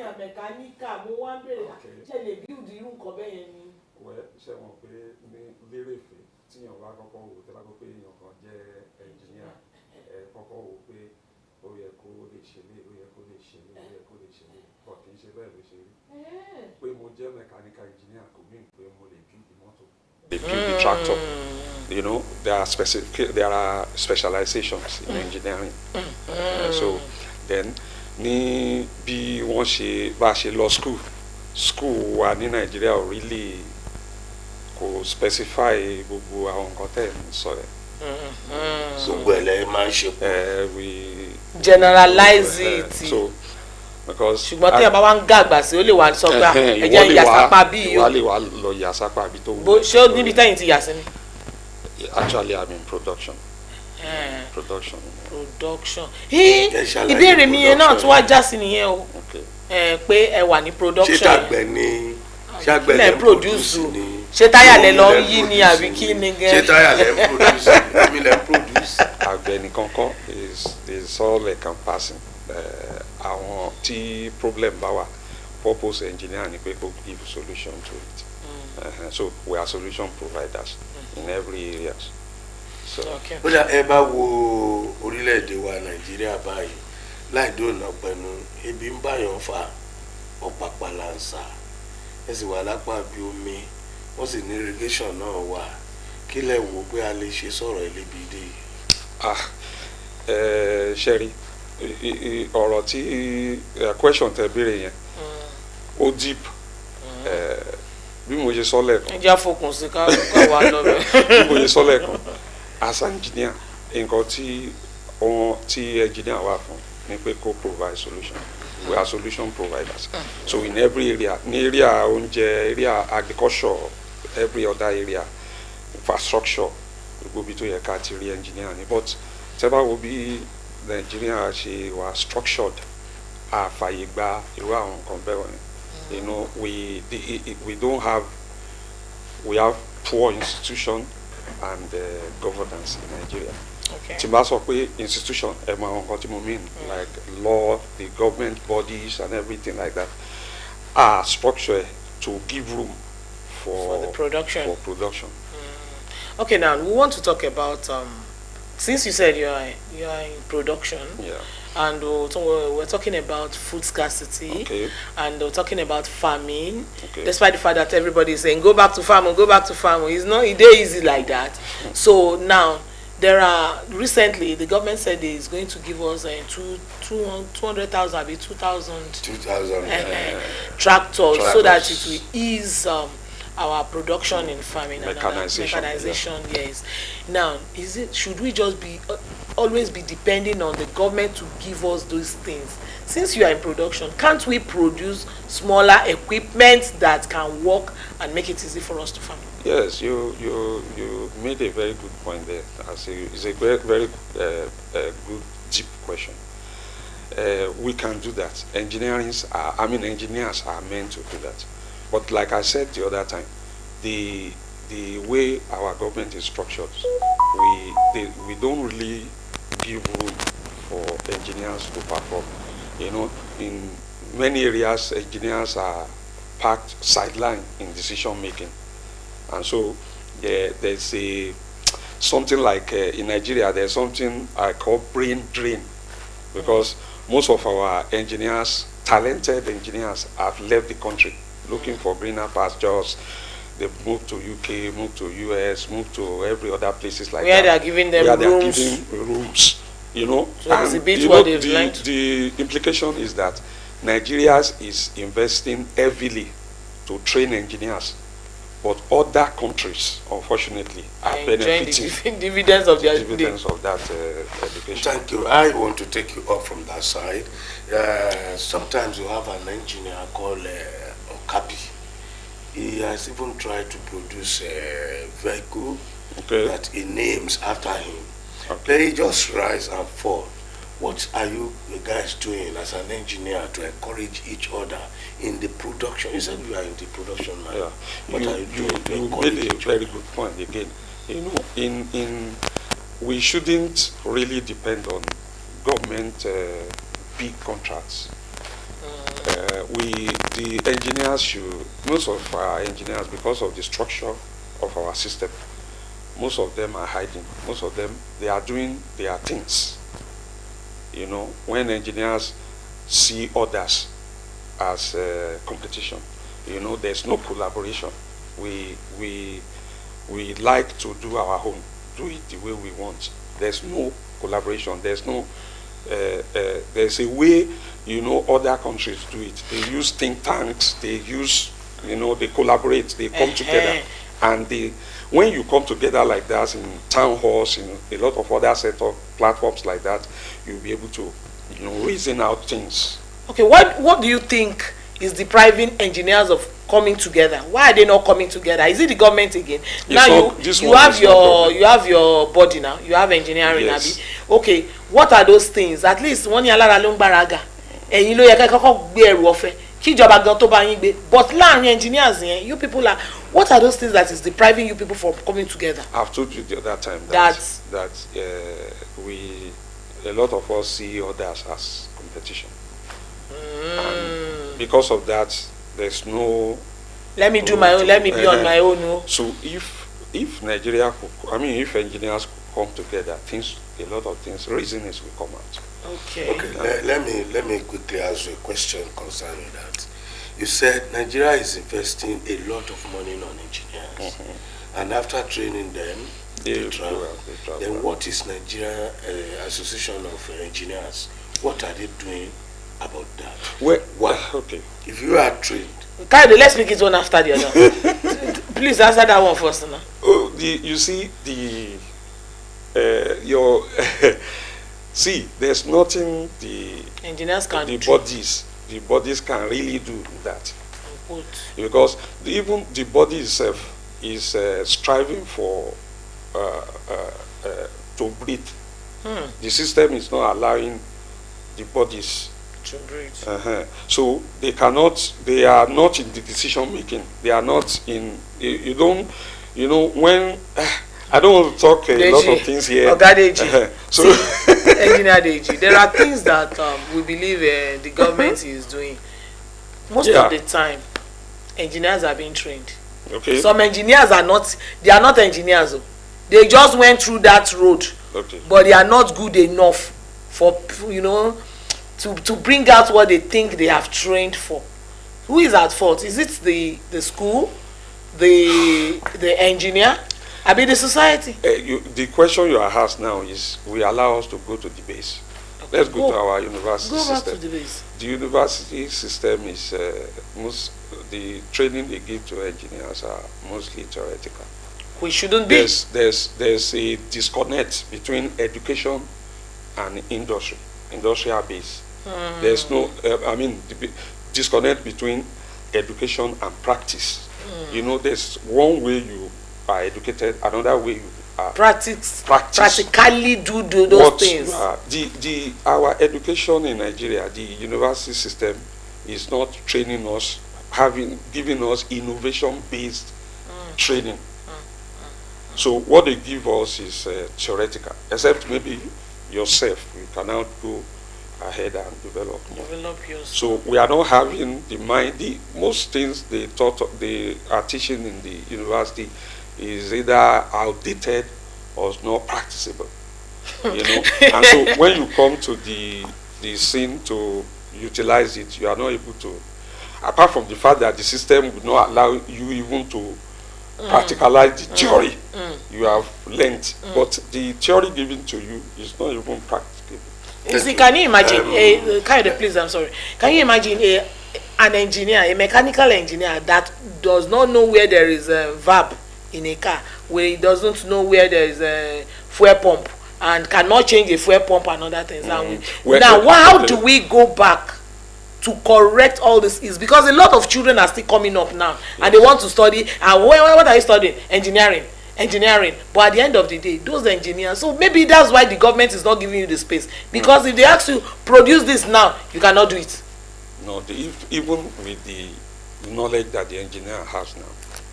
engineer mechanical mo wá ń bèrè ṣe lè build irú nǹkan bẹ́ẹ̀ yẹn ni. wẹ́ ṣe mọ̀ pé ní lérèfé tíyàn bá kọ́kọ́ wò tẹ́lá kó pé èèyàn kan jẹ́ engineer kọ́kọ́ wò pé ó yẹ kó lè ṣe lé ó yẹ kó lè ṣe lé ó yẹ kó lè ṣe lé bọ̀ kì í ṣe bẹ́ẹ̀ ló ṣe rí pé mo jẹ́ mechanical engineer kò mí pé mo lè build mọ́tò. They build the tractor. You know, there are specializations in engineering. So then ní bí wọ́n ṣe bá ṣe lọ school wa ní Nàìjíríà ò really kò specify gbogbo àwọn nǹkan tẹ́ ń sọ ẹ̀. gbogbo ẹ̀ lẹ́yìn máa ń ṣe pọ̀. We generalize it. So because ṣùgbọ́n tí a bá wá ń gàgbà sí ó lè wá sọ pé ẹ̀jẹ̀ ìyàsápá bí yìí. wà lè wá lọ ìyàsápá bí tó wù. ṣé ó níbi tẹ́yìn ti yà sí ni. Actually, I'm in production. Production. Ìbéèrè mi yẹn náà tún wá já sí nìyẹn o. Pé ẹ wà ní production. ṣé tàgbẹ̀ ni ṣàgbẹ̀ lẹ́ ń produce ni. ṣé táyà lẹ lọ yí ni àbí kí ni gan. ṣé táyà lẹ́ ń produce èmi lẹ́ ń produce. Àgbẹ̀ nìkan kọ́ is all encompassing. Àwọn tí problem bá wà purpose engineer ni pé kó give solution to it. So we are solution providers in every area. So ó dà ẹ bá wo orílẹ̀-èdè wa Nàìjíríà báyìí láì dóònà pẹ̀lú ebi ń báyọ̀ fa ọ̀pàpà làǹsà ẹ sì wà lápá bí omi wọ́n sì ní irrigation náà wà kí lẹ wò pé a lè ṣe sọ̀rọ̀ ẹlẹ́bìdé yìí. Sherry ọ̀rọ̀ tí question tẹ béèrè yẹn ó deep bí mo ṣe sọ lẹ́ẹ̀kan. ẹ jẹ́ àfọkùn sí ká wà lọ́bẹ̀. bí mo ṣe sọ lẹ́ẹ̀kan as an engineer nǹkan tí engineer wà fún ni pé kó provide solution. We are solution providers. So in every area, ní area oúnjẹ, area agriculture, every other area, infrastructure, gbogbo bí tó yẹ ká ti rí engineer ni. But tẹ́ bá wo bí Nigeria ṣe wà structured, àfàyè gba irú àwọn nǹkan bẹ́ẹ̀ wọ̀nyí. You know, we don't have, we have poor institution and governance in Nigeria. Tí bá sọ pé institution ẹ mọ àwọn nǹkan tí mo mean like law, the government bodies and everything like that are structured to give room for the production. For production. Okay, now we want to talk about since you said you are in production. Yeah. And we're talking about food scarcity, and we're talking about farming. Despite the fact that everybody is saying, go back to farm, it's not easy like that. So now, recently, the government said it's going to give us 200,000, maybe 2,000 tractors, so that it will ease our production in farming and mechanization. Yes. Now, should we just be always be depending on the government to give us those things? Since you are in production, can't we produce smaller equipment that can work and make it easy for us to farm? Yes, you made a very good point there. It's a very good deep question. We can do that. Engineers are meant to do that. But like I said the other time, the way our government is structured, we don't really give room for engineers to perform. You know, in many areas, engineers are parked sideline in decision making, and so there's something like in Nigeria there's something I call brain drain, because most of our engineers, talented engineers, have left the country looking for greener pastures. They've moved to UK, moved to US, moved to every other places like where that. They are giving them rooms. They are giving rooms, you know. So and you know, the implication is that Nigeria is investing heavily to train engineers, but other countries, unfortunately, are benefiting the dividends of their that education. Thank you. I want to take you up from that side. Sometimes you have an engineer called Okapi. He has even tried to produce a vehicle that he names after him. Then he just rise and fall. What are you guys doing as an engineer to encourage each other in the production? You said you are in the production now. Yeah. What are you doing to you encourage made a very good point again. You know, we shouldn't really depend on government big contracts. the engineers should, most of our engineers, because of the structure of our system, most of them are hiding. Most of them, they are doing their things. You know, when engineers see others as competition, you know, there's no collaboration. We like to do our own, do it the way we want. There's no collaboration. There's no there's a way, you know, other countries do it. They use think tanks. They use, you know, they collaborate. They come together, and when you come together like that in town halls, in a lot of other set of platforms like that, you'll be able to, you know, reason out things. Okay, what do you think is depriving engineers of coming together? Why are they not coming together? Is it the government again? Now you have your body now. You have engineering. Yes. Abi. Okay, what are those things? At least one year lára ló ń baraga. Ẹ̀yin ló yẹ kẹ́ kọ́kọ́ gbé ẹrù ọ̀fẹ́. Kí ìjọba gan tó bá yín gbé. But láàrin engineers yẹn, you people are. What are those things that is depriving you people from coming together? I've told you the other time that a lot of us see others as competition. And because of that, there's no. Let me do my own. Let me be on my own. No. So if Nigeria, if engineers could come together, a lot of things, reasons will come out. Okay. Let me quickly ask you a question concerning that. You said Nigeria is investing a lot of money on engineers, and after training them, they travel. Then what is Nigeria Association of Engineers? What are they doing about that? Okay. If you are trained, Kayode, let's make it one after the other. Please answer that one first, now. Oh, you see your see, there's nothing the engineers can the do. The bodies can really do that. Good. Because even the body itself is striving for to breathe. The system is not allowing the bodies to breathe. So they are not in the decision making. They are not in, you don't, you know, when, I don't want to talk a lot of things here. So, Engineer Deji, there are things that we believe the government is doing. Most of the time, engineers are being trained. Okay. Some engineers are not engineers. They just went through that road. Okay. But they are not good enough for, you know, to bring out what they think they have trained for. Who is at fault? Is it the school, the engineer? I mean the society. The question you are asked now is, we allow us to go to the base. Okay. Let's go to our university system. Go back to the base. The university system is the training they give to engineers are mostly theoretical. We shouldn't be. There's a disconnect between education and industrial base. There's no, the disconnect between education and practice. You know, there's one way you are educated, another way you are practically do those things. Our education in Nigeria, the university system is not training us, giving us innovation-based training. So what they give us is theoretical, except maybe yourself, you can now go ahead and develop more. So we are not having the mind. Most things they are teaching in the university is either outdated or is not practicable. You know, and so when you come to the scene to utilize it, you are not able to. Apart from the fact that the system would not allow you even to practicalize the theory you have learnt, but the theory given to you is not even practicable. You see, can you imagine, please, I'm sorry. Can you imagine an engineer, a mechanical engineer that does not know where there is a valve in a car, where he doesn't know where there is a fuel pump, and cannot change a fuel pump and other things? How do we go back to correct all this? Is because a lot of children are still coming up now, and they want to study. And what are you studying? Engineering. But at the end of the day, those engineers, so maybe that's why the government is not giving you the space, because if they ask you produce this now, you cannot do it. No, even with the knowledge that the engineer has now,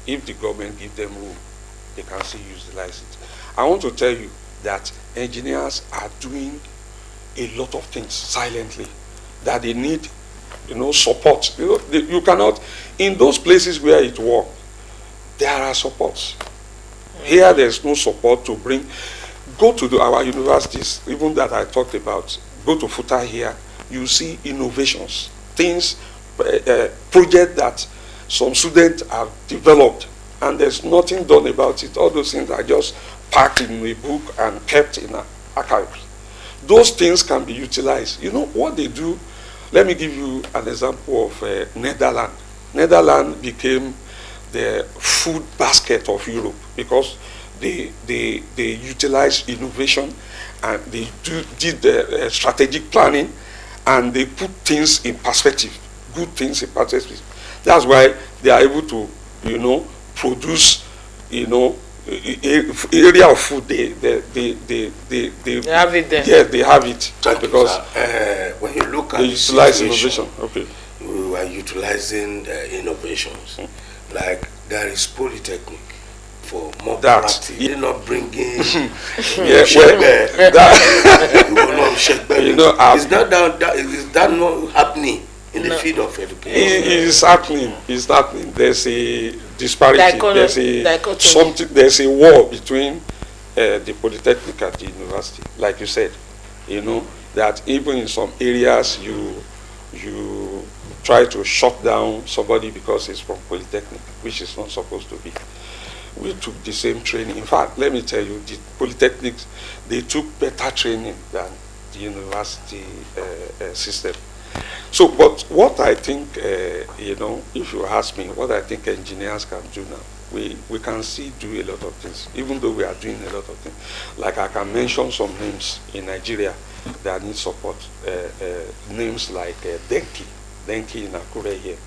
if the government gives them room, they can still utilize it. I want to tell you that engineers are doing a lot of things silently that they need support. You cannot, in those places where it works, there are supports. Here there's no support to bring. Go to our universities, even that I talked about. Go to FUTA here, you see innovations, things, projects that some students have developed, and there's nothing done about it. All those things are just packed in a book and kept in archives. Those things can be utilized. You know what they do? Let me give you an example of Netherlands. Netherlands became the food basket of Europe because they utilize innovation, and they did the strategic planning, and they put things in perspective, good things in perspective. That's why they are able to, produce, area of food. They have it there. Yeah, they have it. Because when you look at they utilize innovation. Okay. We are utilizing innovations. Like there is polytechnic for more practice. You're not bringing is that not happening in the field of education? It is happening. It's happening. There's a disparity. There's a war between the polytechnic and the university. Like you said, that even in some areas you try to shut down somebody because he's from polytechnic, which is not supposed to be. We took the same training. In fact, let me tell you, the polytechnics, they took better training than the university system. So, but what I think, if you ask me, what I think engineers can do now, we can still do a lot of things, even though we are doing a lot of things. Like I can mention some names in Nigeria that need support. Names like Denki in Akure here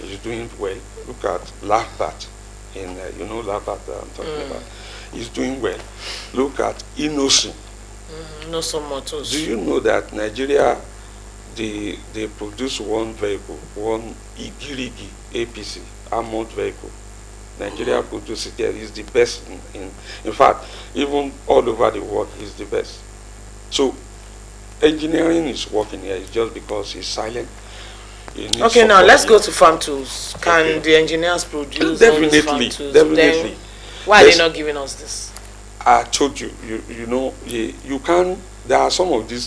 is doing well. Look at Lafbat in, Lafbat that I'm talking about. He's doing well. Look at Inosin. Inosin Motors. Do you know that Nigeria, they produce one vehicle, one Igirigi APC, armored vehicle. Nigeria produces it here. It's the best in fact, even all over the world, it's the best. So engineering is working here. It's just because it's silent. Okay, now let's go to farm tools. Can the engineers produce definitely, farm tools? Definitely. Then why are they not giving us this? I told you, you can. There are some of these